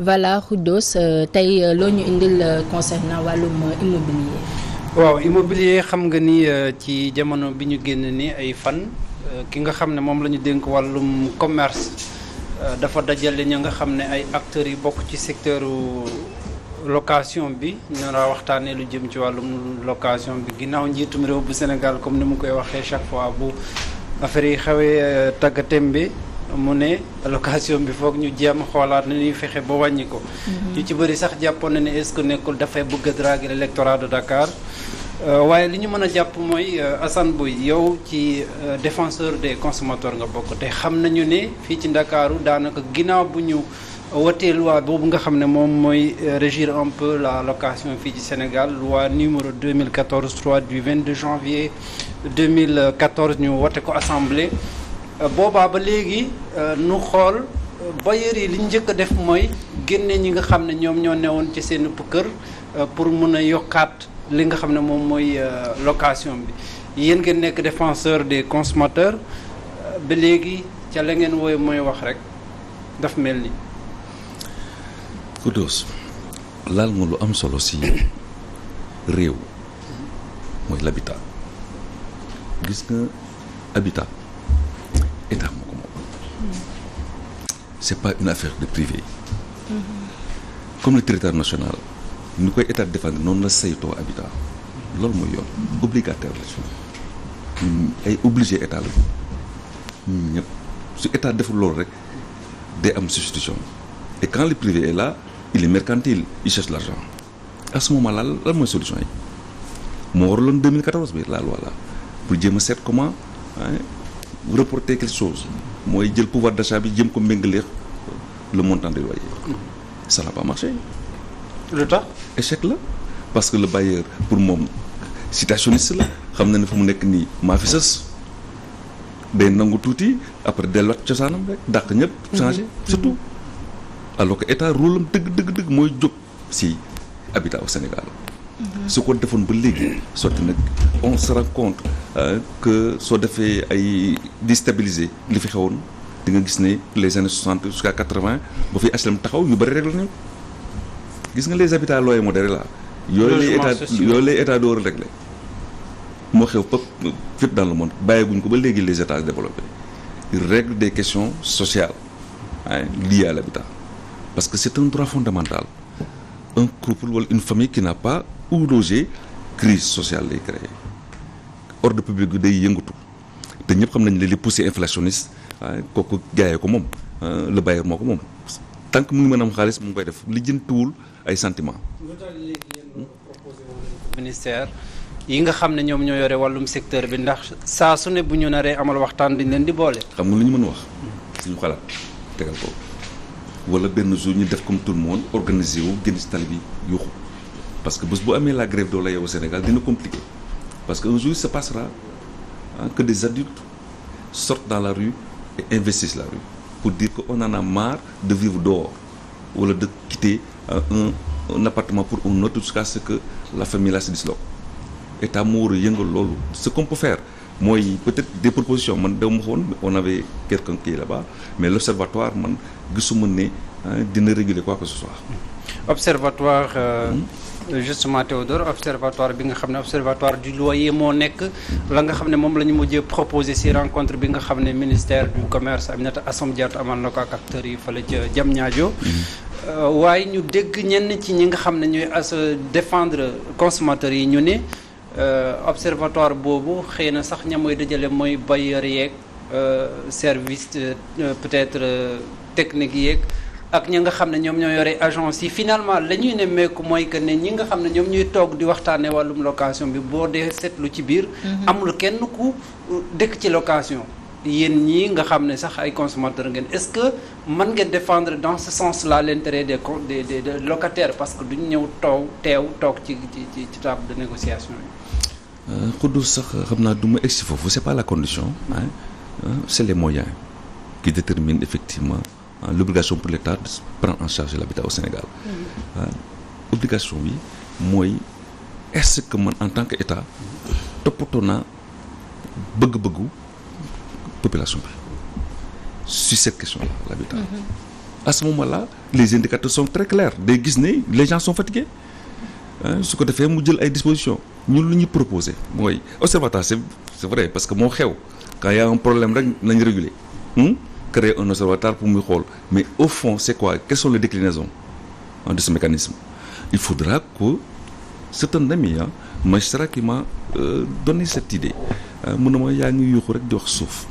voilà Khoudoss tey loo ñu indil concernant wàllum immobilier. waaw immobilier xam nga ni ci jamono bi ñu génn ni ay fan ki nga xam ne moom la ñu dénk wàllum commerce dafa dajale ña nga xam ne ay acteurs yi bokk ci secteur location bi ñu la waxtaanee lu jëm ci wàllum location bi ginnaaw njiitum réew bu Sénégal comme ni mu koy waxee chaque fois bu affaire yi xawee tàggatem bi mu ne location bi foog ñu jéem xoolaat na ñuy fexe ba wàññi ko. ñu ci bëri sax jàppoon na ne est-ce que nekkul dafay bëgg a draguer l'électorat de Dakar waaye li ñu mën a jàpp mooy Assane Boye yow ci défenseur des consommateurs nga bokk te xam nañu ne fii ci Ndakaaru daanaka ginnaaw bu ñu wotee loi boobu nga xam ne moom mooy régir un peu la location fii ci Sénégal loi numéro 2014-3 du 22 janvier 2014 ñu wote ko assemblée. boobaa ba léegi nu xool bailleurs yi li ñu njëkk a def mooy génne ñi nga xam ne ñoom ñoo newoon ci seen kër pour mun a yokkaat li nga xam ne moom mooy location bi yéen ngeen nekk défenseur des consommateurs ba léegi ca la ngeen wooy mooy wax rek daf mel ni. Khoudoss laal nga lu am solo si réew mooy l'habitat gis nga habitat. État moo ko moom c'est pas une affaire de privé comme le territoire national ni koy état défendre noonu la saytoo habitat loolu mooy yoon obligataire la ci ay obligé état la ñun ñëpp su état deful loolu rek day am substitution et quand le privé est là il est mercantile il cherche l'argent à ce moment là lan mooy solution yi moo waraloon 2014 bi la loi là pour jéem a seet comment reporter quelque chose mooy jël pouvoir d'achat bi jëm ko méngaleex le montant des loyers ça n'a pas marché. lu tax échec la parce que le bailleur pour moom situationniste la xam na ne fu mu nekk nii maa fi sës day nangu tuuti après delluwaat cosaanam rek dàq ñëpp changé surtout alors que état rôle am dëgg mooy jóg si habitat au Sénégal. su ko defoon ba léegi sotti nag on se rend compte que soo defee ay déstabiliser li fi xewoon di nga gis ne les années 60 jusqu'à 80 ba fi HLM taxaw yu bëri réglé nañu gis nga les habitats loyers modérés là yooyu lay état door a réglé moo xew fépp dans le monde bàyyi buñ ko ba léegi les états développés ils règlent des questions sociales liées à l'habitat parce que c'est un droit fondamental un couple wala une famille qui n'a pas où loger crise sociale lay créer ordre public bi day yëngatu te ñëpp xam nañ ne les poussées inflationnistes kooku gaayee ko moom le bailleur moo ko moom tant que mu ngi mën a am xaalis mu ngi koy def lijjantiwul ay sentiments. ministère yi nga xam ne ñoom ñoo yore wàllum secteur bi ndax saa su ne bu ñu naree amal waxtaan dañ leen di boole. xam nga lu ñu mën a wax suñu xalaat tegal ko wala benn jour ñu def comme tout le monde organiser wu génn ci tali bi yuuxu parce que bés bu amee la grève doo la yow au Sénégal dina compliqué parce que un jour il se passera que des adultes sortent dans la rue et investissent la rue pour dire que on en a marre de vivre dehors wala de quitter un appartement pour un autre jusqu'à ce que la famille là se disloque état moo war a yëngal loolu ce qu'on peut faire mooy peut-être des propositions man daw ma xoon on avait quelqu'un qui est là-bas mais l'observatoire man gisuma ne dina réguler quoi que ce soit. observatoire justement Théodore observatoire bi nga xam ne observatoire du loyer moo nekk la nga xam ne moom la ñu mujjee proposé ci rencontre bi nga xam ne ministère du commerce Aminata Assome Diatta amal na ko ak acteurs yi fële ca Diamniadio waaye ñu dégg ñenn ci ñi nga xam ne ñooy défendre consommateurs yi ñu ne observatoire boobu xëy na sax ña mooy dajale mooy bailleur yeeg service peut-être technique yeeg ak ñi nga xam ne ñoom ñoo yore agence yi finalement la ñuy nemmeeku mooy que ne ñi nga xam ne ñoom ñuy toog di waxtaanee wàllum location bi boo dee seetlu ci biir. amul kenn ku dëkk ci location. yéen ñii nga xam ne sax ay consommateurs ngeen est-ce que mën ngeen défendre dans ce sens-là l'intérêt des locataires parce que duñ ñëw toog ci table de négociation yi. Khoudoss sax xam naa du ma egsi foofu c'est pas la condition c'est les moyens qui déterminent effectivement l'obligation pour l'État de prendre en charge l'habitat au Sénégal. Obligation bi mooy est-ce que man en tant que État toppatoo naa bëgg-bëggu population bi sur cette question-là l'habitat à ce moment-là les indicateurs sont très clairs day gis ne les gens sont fatigués su ko defee mu jël ay dispositions ñun lu ñu proposé mooy observatoire c'est vrai parce que moo xew quand il y a un problème rek nañ réguler créer un observatoire pour muy xool mais au fond c'est quoi quelles sont les déclinaisons de ce mécanisme il faudra que c'est un ami magistrat qui m'a donné cette idée mun na ma yaa ngi yuuxu rek di wax suuf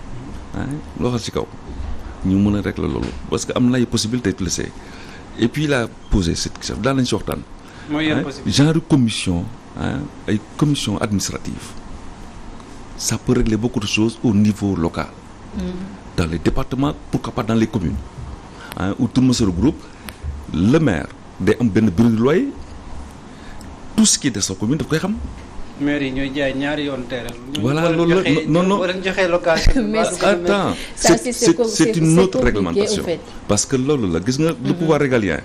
loo xam ci kaw ñu mën a régler loolu parce que am na ay possibilités tu le sais et puis il a posé cette question daan nañ ci waxtaan genre de commission ay commission administrative ça peut régler beaucoup de choses au niveau local dans les départements pourquoi pas dans les communes où tout le monde se regroupe le maire day am benn bureau de loyer tout ce qui est de sa commune daf koy xam maire yi ñooy jaay ñaari yoon terrain. voilà loolu non boo leen joxee location. attends c'est une autre réglementation parce que loolu la gis nga le pouvoir régalien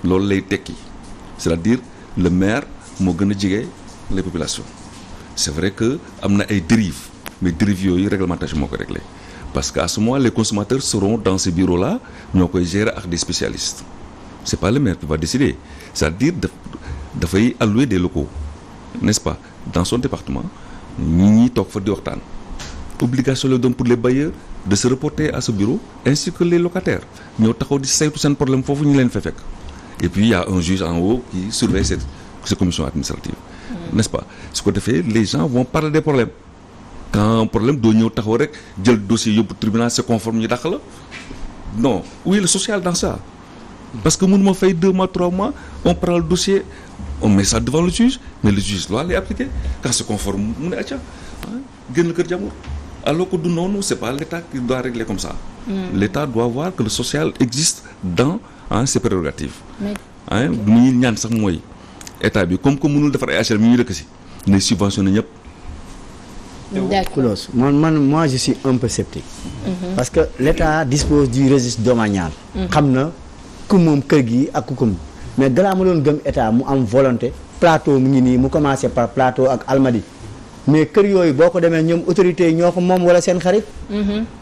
loolu lay tekki c'est-à-dire le maire moo gën a jege les populations c'est vrai que am na ay dérives mais dérives yooyu réglementation moo ko réglé parce que à ce moment les consommateurs seront dans ces bureaux là ñoo koy gérer ak des spécialistes c'est pas le maire qui va décider c'est-à-dire dafay allouer des locaux n'est-ce pas dans son département ñi toog fa di waxtaan obligation la doon pour les bailleurs de se reporter à ce bureau ainsi que les locataires ñoo taxaw di saytu seen problème foofu ñu leen fa fekk et puis il y a un juge en haut qui surveille cette commission administrative n'est-ce pas su ko defee les gens vont parler des problèmes quand un problème doo ñëw taxaw rek jël dossier yóbbu tribunal c'est conforme ñu dàq la non où est le social dans ça parce que mënuma fay 2 mois 3 mois on prend le dossier on met ça devant le juge mais le juge doit les appliquer quand c'est conforme mu ne acca génn kër jàmbur alors que du noonu c'est pas l'État qui doit régler comme ça l'État doit voir que le social existe dans ses prérogatives lu ñuy ñaan sax mooy État bi comme que mënul defar ay HLM mi ñu dëkk si ne subventionné ñëpp d'accord moi je suis un peu sceptique parce que l'État dispose du registre domanial xam na ku moom kër gi ak ku ko moom mais galaa ma doon gëm état mu am volonté plateau mu ngi nii mu commencé par plateau ak Almadies mais kër yooyu boo ko demee ñoom autorités yi ñoo ko moom wala seen xarit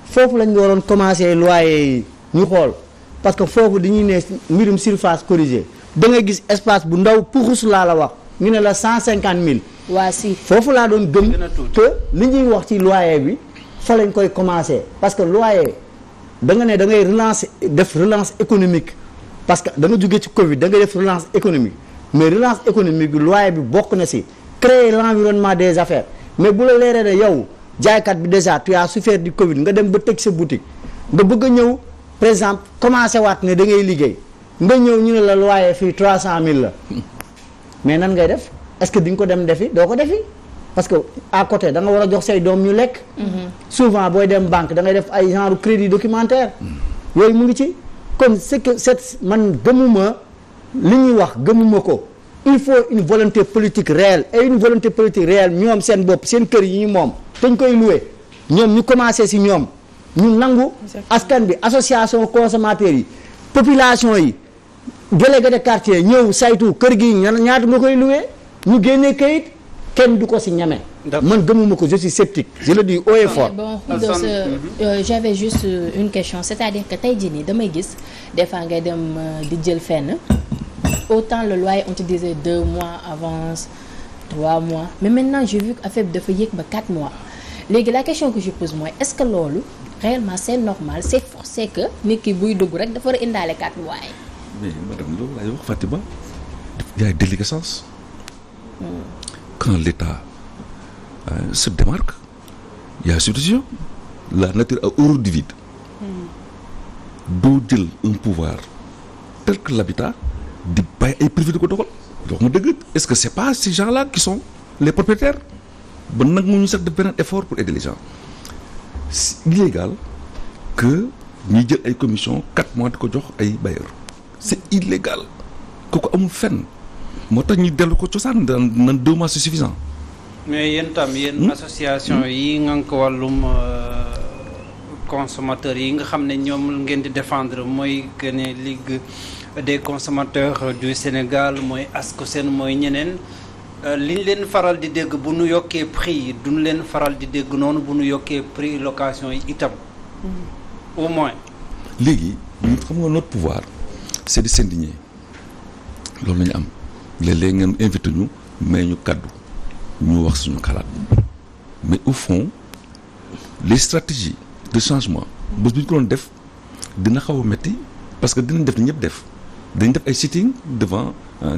foofu lañ waroon commencé loyer yi ñu xool parce que foofu dañuy ne mbirum surface corrigée da nga gis espace bu ndaw puxus laa la wax ñu ne la 150 000 waa si foofu laa doon gëm que li ñuy wax ci loyer bi fa lañ koy commencé parce que loyer da nga ne da ngay def relance économique parce que da nga jógee ci Covid da ngay def relance économique mais relance économique bi loyer bi bokk na ci créer l'environnement des affaires mais bu la leeree ne yow jaaykat bi déjà tu as souffert du Covid nga dem ba tëj sa boutique nga bëgg a ñëw par exemple commencé waat ne da ngay liggéey nga ñëw ñu ne la loyer fii 300 000 la mais nan ngay def est-ce que di nga ko dem defi doo ko defi parce que à côté da nga war a jox say doom ñu lekk. souvent booy dem banque da ngay def ay genre crédit documentaire yooyu mu ngi ci. comme c'est que man gëmuma li ñuy wax gëmuma ko il faut une volonté politique réelle et une volonté politique réelle ñoom seen bopp seen kër yi ñu moom dañ koy louer ñoom ñu commencé ci ñoom ñu nangu askan bi association consommateurs yi population yi délégué de quartier ñëw saytu kër gi ñaata nga koy louer ñu génnee kayit kenn du ko ci ñame man gëmuma ko je suis sceptique je le dis haut et fort. Bon j'avais juste une question c'est-à-dire que tey jii nii damay gis des fois ngay dem di jël fenn autant le loyer on te disait 2 mois avance 3 mois mais maintenant j'ai vu que affaire bi dafa yéeg ba 4 mois léegi la question que je pose mooy est-ce que loolu réellement c'est normal c'est forcé que nit ki buy dugg rek dafa war a indaale 4 mois yi. mais madame loolu laay wax Fatima il y a déliquescence quand l'État se démarque il y a situation la nature a horreur du vide doo jël un pouvoir tel que l'habitat di bàyyi ay privé di ko doxal wax ma dëgg est-ce que c'est pas ces gens-là qui sont les propriétaires ba nag mu ñu sax def beneen effort pour aider les gens c'est illégal que ñuy jël ay commission 4 mois di ko jox ay bailleurs c'est illégal kooku amul fenn moo tax ñu dellu ko cosaan nan 2 mois c'est suffisant. mais yéen tam yéen association yi nga ko wàllum consommateurs yi nga xam ne ñoom ngeen di défendre mooy que ne Ligue des consommateurs du Sénégal mooy ASCOSEN mooy ñeneen liñ leen faral di dégg bu nu yokkee prix yi duñ leen faral di dégg noonu bu nu yokkee prix location yi itam au moins léegi ñun xam nga notre pouvoir c'est de s'indigner loolu la ñu am léeg-léeg ngeen invité ñu mais ñu kaddu ñu wax suñu xalaat mais au fond les stratégies de changement bés bu ñu ko doon def dina xaw a métti parce que dinañ def ni ñëpp def dañ def ay sitting devant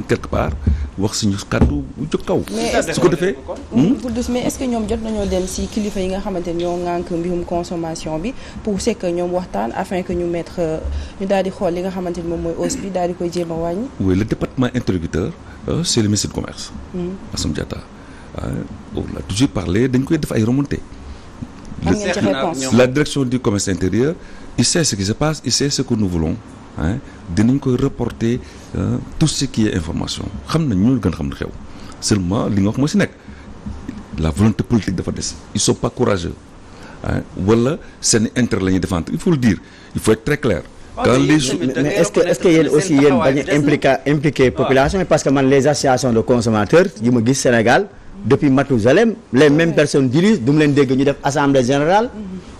quelque part wax suñu kàddu bu jóg kaw. su ko defee. mais est-ce que ñoom jot nañoo dem ci kilifa yi nga xamante ni ñoo ŋànk mbirum consommation bi pour c'est que ñoom waxtaan afin que ñu mettre ñu daal di xool li nga xamante ni moom mooy hausse bi daal di koy jéem a wàññi. oui le département interlocuteur c'est le ministre du commerce. Assome Diatta on a toujours parlé dañ koy def ay remontées. am ngeen ci réponse la direction du commerce intérieur il sait ce qui se passe il sait ce que nous voulons. dinañ koy reporter tout ce qui est information xam nañ ñoo gën a xam ne xew seulement li nga wax moo si nekk la volonté politique dafa des ils sont pas courageux wala seen intérêt la ñuy défendre il faut le dire il faut être très clair. Quand les mais est-ce que yéen aussi yéen bañ a impliquer population yi parce que man les associations de consommateurs yi ma gis Sénégal depuis Matousalem les mêmes personnes dirigent du mu leen dégg ñu def assemblée générale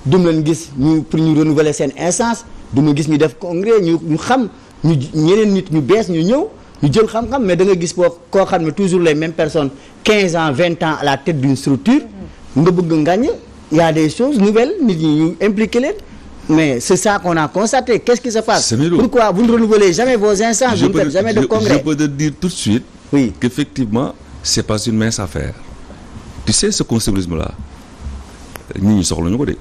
du mu leen gis ñu pour ñu renouveler seen instance du ma gis ñu def congrès ñu xam ñu ñeneen nit ñu bees ñu ñëw ñu jël xam-xam mais da nga gis koo xam ne toujours les mêmes personnes 15 ans 20 ans à la tête d'une structure nga bëgg ngañ y a des choses nouvelles nit ñi ñu impliqué leen mais c'est ça qu'on a constaté qu'est-ce qui se passe pourquoi vous ne renouvelez jamais vos instances vous ne faites jamais de congrès. Je peux te dire tout de suite qu'effectivement c'est pas une mince affaire tu sais ce consumérisme là nit ñi soxla ñu ko de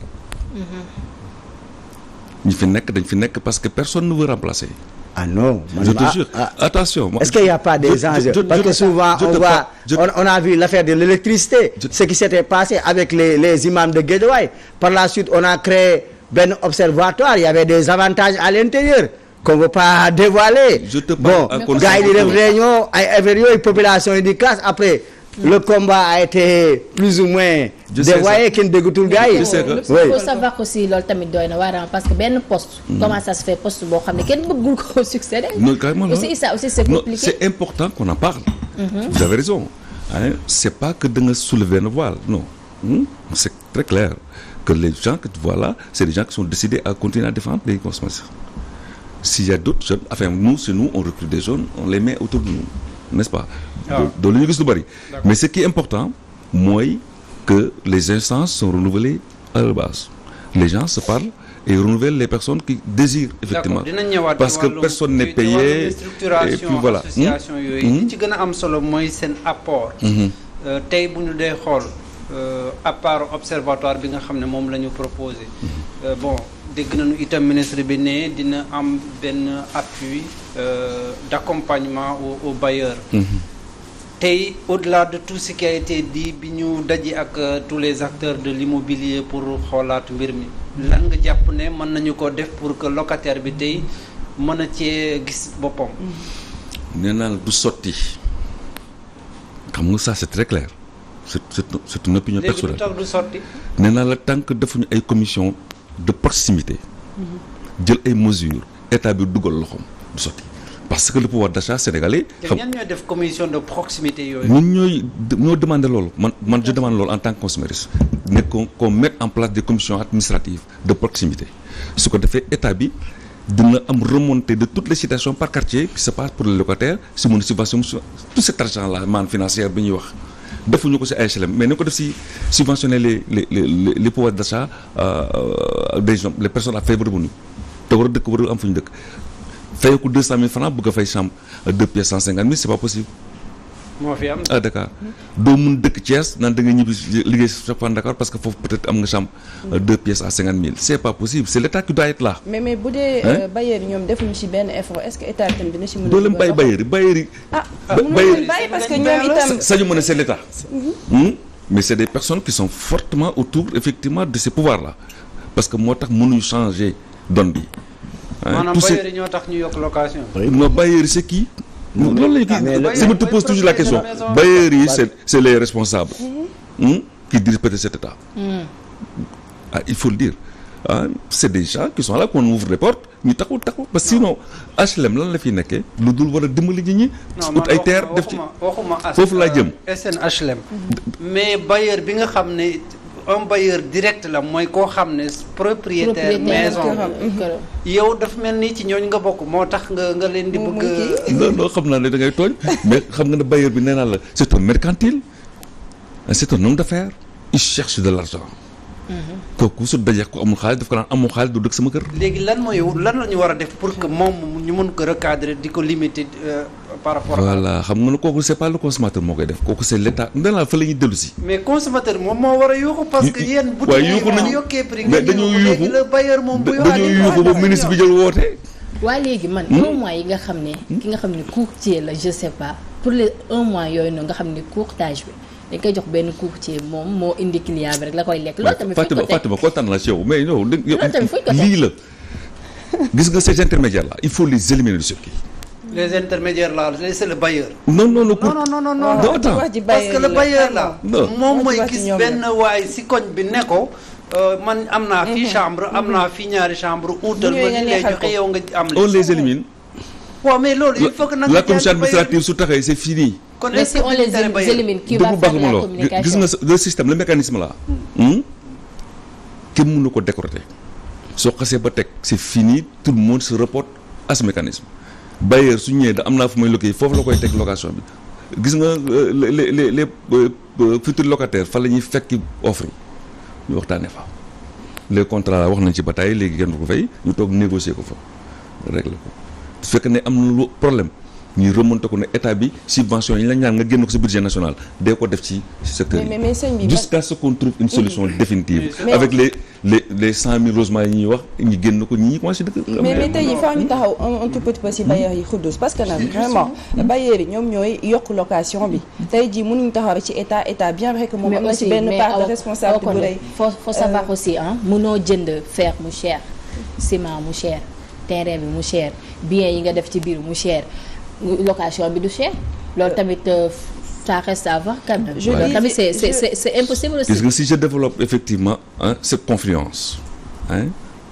ñi fi nekk dañ fi nekk parce que personne ne veut remplacer. Ah non. Je te jure. Attention. Est-ce qu'il n'y a pas des enjeux? Parce que souvent on a vu l'affaire de l'électricité. Ce qui s'était passé avec les imams de Guédiawaye. Par la suite on a créé benn observatoire. Il y avait des avantages à l'intérieur qu'on ne veut pas dévoiler. Bon gars yi di def réunion ay affaires yooyu population yi di classe après. Le combat a été plus ou moins dévoyé kenn déggatul gars yi. il faut savoir aussi loolu tamit doy na waar parce que benn poste. comment ça se fait poste boo xam ne kenn bëggul ko succéder. non carrément aussi ça aussi c'est compliqué. C'est important qu'on en parle. Vous avez raison c'est pas que da nga soulever un voile non c'est très clair que les gens que tu vois là c'est des gens qui sont décidés à continuer à défendre les consommateurs. S'il y a d'autres jeunes enfin nous c'est nous on recrute des jeunes on les met autour de nous n'est-ce pas. loolu ñu gis lu bari mais ce qui est important mooy que les instances sont renouvelées à la base les gens se parlent et renouvellent les personnes qui désirent effectivement parce que personne n'est payé et puis voilà association yooyu li ci gën a am solo mooy seen apport tey bu ñu dee xool à part observatoire bi nga xam ne moom la ñu proposé bon dégg nañu itam ministre bi ne dina am benn appui d'accompagnement aux bailleurs tey au-delà de tout ce qui a été dit bi ñu daje ak tous les acteurs de l'immobilier pour xoolaat mbir mi lan nga jàpp ne mën nañu ko def pour que locataire bi tey mën a cee gis boppam. nee naa la du sotti xam nga ça c'est très clair c'est une opinion personnelle. léegi du tax du sotti. nee naa la tant que defuñu ay commission de proximité jël ay mesures état bi dugal loxoom du sotti. parce que le pouvoir d'achat sénégalais. xam ñan ñooy def commission de proximité yooyu. ñun ñoo demandé loolu man je demande loolu en tant que consommateur ne qu'on mette en place des commissions administratives de proximité su ko defee état bi dina am remontée de toutes les situations par quartier qui se passe pour les locataires si mën a subvention tout cet argent là manne financière bi ñuy wax defuñu ko si HLM mais ni ko def si subventionner les pouvoirs d'achat des gens les personnes à faible revenu te war a dëkk war a am fu ñu dëkk. fay ko 200 000 francs bëgg a fay chambre 2 pièces 150 000 c'est pas possible. moo fi am à Dakar doo mun dëkk Thiès naan da nga ñibbi liggéey chaque fois Dakar parce que foofu peut-être am nga chambre 2 pièces à 50 000 c'est pas possible c'est l'État qui doit être là. mais bu dee bailleurs yi ñoom defuñu ci benn effort est-ce que état tamit dina ci mën a. doo leen bàyyi bailleurs yi. mënuñu bàyyi parce que ñoom itam. sañu mën a c'est l'État. mais c'est des personnes qui sont fortement autour effectivement de ces pouvoirs là parce que moo tax mënuñu changer donne bi. maanaam bailleurs yi ñoo tax ñu yokk location. non bailleurs yi c'est qui. loolu la ñu si ma te pose toujours la question bailleurs yi c'est les responsables. qui dirigent peut-être cet État. Il faut le dire c'est des gens qui sont là qu'on ouvre les portes ñu taxaw parce que sinon HLM lan la fi nekkee lu dul war a dimbali nit ñi. ut ay terre def ci waxuma foofu laa jëm. SNHLM. mais bailleur bi nga xam ne un bailleur direct la mooy koo xam ne propriétaire maison yow daf mel ni ci ñooñ nga bokk moo tax nga leen di bëgg non xam naa ne da ngay tooñ mais xam nga ne bailleur bi nee naa la c'est un mercantile c'est un homme d'affaires il cherche de l'argent kooku su dajee ko amul xaalis daf ko naan amul xaalis du dëkk sama kër. léegi lan la ñu war a def pour que moom ñu mën ko recadrer di ko limiter par rapport voilà xam nga ne kooku c'est pas le consommateur moo koy def kooku c'est l'état ndanaa fa la ñuy dellu si. mais consommateur moom moo war a yuuxu parce que yéen bu yokkee prix nga dañoo yuuxu léegi le bailleur moom bu dañoo yuuxu ba ministre bi jël woote. waa léegi man 1 mois yi nga xam ne ki nga xam ne courtier la je sais pas pour les 1 mois yooyu noonu nga xam ne courtage bi dañ koy jox benn courtier moom moo indi client bi rek la koy lekk. loolu tamit fuñ ko teg Fatima kontaan naa ci yow mais yow. loolu tamit fuñ ko teg lii la gis nga ces intermédiaires là il faut les éliminer du circuit. les intermédiaires là c'est le bailleur. non parce que le bailleur là. moom mooy gis benn waay si koñ bi ne ko. man am naa fii chambre am naa fii ñaari chambre uutal ma li lay joxe yow nga am. on les élimine. waaw mais loolu il faut que nanga la commission administrative su taxee c'est fini. kon mais si on les élimine qui va faire la communication gis nga le système le mécanisme là. kenn mënu ko décroter. soo xasee ba teg c'est fini tout le monde se reporte à ce mécanisme. bailleur su ñëwee da am naa fu may loquer foofu la koy teg location bi gis nga les futurs locataires fa la ñuy fekki offre ñu waxtaanee fa. les contrats la wax nañ ci bataille léegi kenn du ko fay ñu toog négocier ko fa régler ko su fekkee ne am na lu problème ñuy remonter ko ne état bi subvention yi la ñaan nga génn ko ci budget national dee ko def ci secteur yi jusqu'à ce qu'on trouve une solution définitive avec les 100 000 logements yi ñuy wax ñu génn ko ñi commencé dëkk mais tey jii faa ñu taxaw un tout petit peu ci bailleurs yi xuddus parce que nag vraiment bailleurs yi ñoom ñooy yokk location bi tey jii mënuñu taxaw rek ci état bien vrai que moom am na ci benn part de responsabilité bu rëy faut savoir aussi mënoo jënd fer mu cher ciment mu cher terrain bi mu cher biens yi nga def ci biir mu cher location bi du cher loolu tamit ça reste à voir quand même. loolu tamit c'est impossible aussi. Parce que si je développe effectivement cette confluence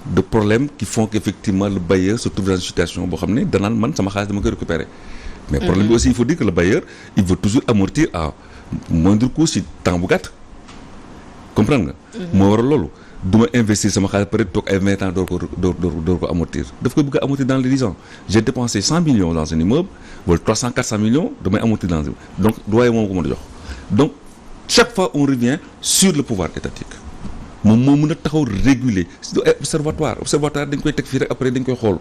de problèmes qui font qu'effectivement le bailleur se trouve dans une situation boo xam ne danaan man sama xaalis dama koy récupérer. mais problème bi aussi il faut dire que le bailleur il veut toujours amortir à moindre coût si temps bu gàtt comprendre nga. moo waral loolu. du ma investir sama xaalis peut-être toog ay 20 ans door ko amortir daf ko bëgg a amortir dans les 10 ans j'ai dépensé 100 millions dans un immeuble wala 300 400 millions damay amortir dans donc doyen moom ko mën a jox donc chaque fois on revient sur le pouvoir étatique moom moo mën a taxaw réguler observatoire dañ koy teg fii rek après dañ koy xool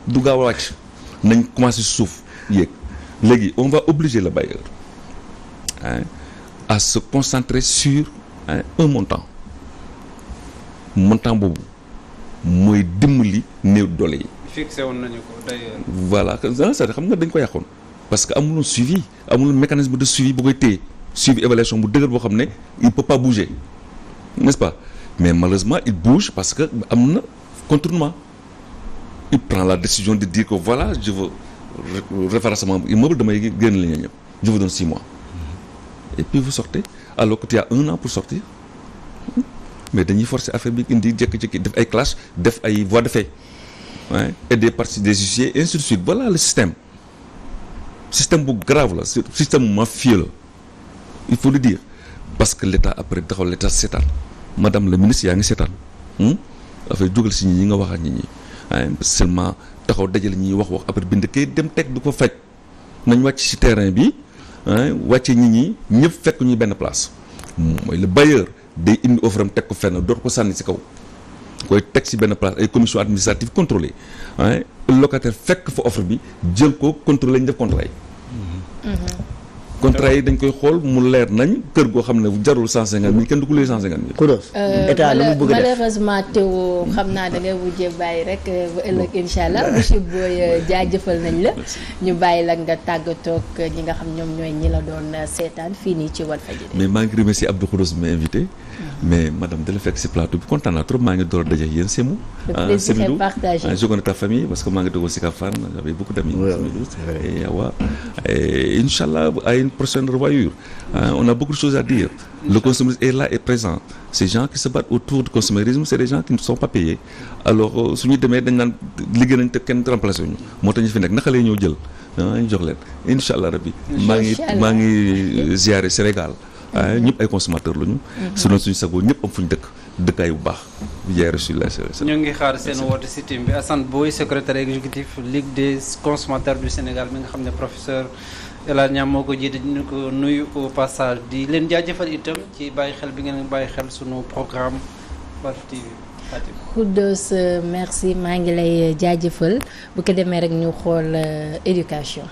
du gaaw a wàcc nañ commencer suuf yéeg léegi on va obliger le bailleur à se concentrer sur un montant boobu mooy dimbali néew doole yi. fixé woon nañu ko d'ailleurs. voilà xam nga dañ ko yàqoon parce que amuloon suivi amul mécanisme de suivi bu koy téye suivi évaluation bu dëgër boo xam ne il peut pas bouger n'est-ce pas mais malheureusement il bouge parce que am na contournement il prend la décision de dire que voilà je veux référer sama immeuble damay génn la ñëpp je vous donne 6 mois et puis vous sortez alors que tu as 1 an pour sortir. mais dañuy forcer affaire bi indi jékki-jékki def ay clash def ay voies de fait et des parties des huissiers et ainsi de suite voilà le système bu grave la système mafieux la il faut le dire parce que l'état après taxaw l'état seetaan madame le ministre yaa ngi seetaan affaire jógal si ñi nga wax ak ñi seulement taxaw dajale ñi wax après bind kay dem teg du ko faj nañ wàcc ci terrain bi wàcce ñi ñëpp fekk ñu benn place mooy le bailleur day indi offre am teg ko fenn dootu ko sànni ci kaw koy teg ci benn place ay commission administrative contrôlée locataire fekk fa offre bi jël ko contrôler ñu def contrat yi. contrat yi dañ koy xool mu leer nañ kër goo xam ne jarul 150 000 kenn du ko luy 150 000. kudos état lu mu bëgg a def malheureusement Théo xam naa da ngay wujjee bàyyi rek ba ëllëg incha allah monsieur Boye jaajëfal nañ la ñu bàyyi la nga tàggatoo ak ñi nga xam ñoom ñooy ñi la doon seetaan fii nii ci Walfadjri. mais maa ngi remercier Abdou Khoudoss mi invité. mais madame da la fekk si plateau bi kontaan naa trop maa ngi door a daje yéen Sémou. le plaisir est partagé je connais ta famille parce que maa ngi déggoon Sicap Fan j'avais beaucoup d'amis. et Awa et Inch'Allah à une prochaine revoyure. On a beaucoup de choses à dire. Le consumérisme est là et présent. Ces gens qui se battent autour du consumérisme c'est des gens qui ne sont pas payés alors suñu demee dañ naan liggéey nañ te kenn remplacé wuñu moo tax ñu fi nekk naka lay ñëw jël ñu jox leen Inch'Allah rabbi maa ngi ziare Sénégal waaye ñëpp ay consommateurs lañu. sinon suñu sagoo ñëpp am fu ñu dëkkaay bu baax bu jaay reçu la. ñu ngi xaar seen woote si tim bi Assane Boye secrétaire exécutif Ligue des consommateurs du Sénégal mi nga xam ne professeur El Hadj Niang moo ko jiite ñu ko nuyu au passage di leen jaajëfal itam ci bàyyi xel bi ngeen bàyyi xel sunu programme Walf TV. Khoudoss merci maa ngi lay jaajëfal bu ko demee rek ñu xool éducation.